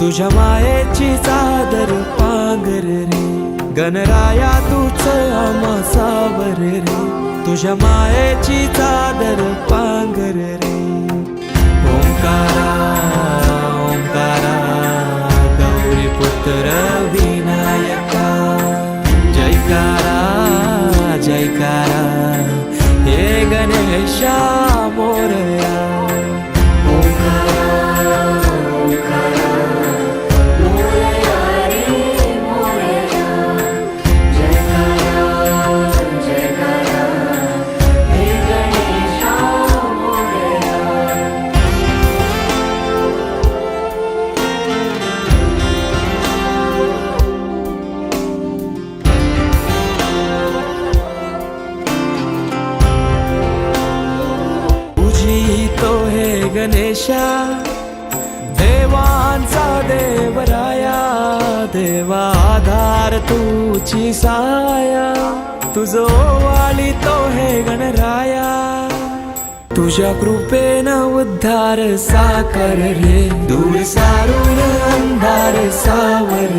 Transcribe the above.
तुझ्या मायेची चादर पांघर रे, गणराया तूच आम्हा सावर रे, तुझ्या मायेची चादर पांघर रे. ओंकारा ओंकारा गौरी पुत्र विनायका, जयकारा जयकारा हे गणेशा मोरया. तो हे गणेशा देवांचा देवराया, देवा आधार तुझी साया, तुझो वाली तो हे गणराया. तुझ्या कृपेनं उद्धार साकर रे, दूर सारून अंधार सावर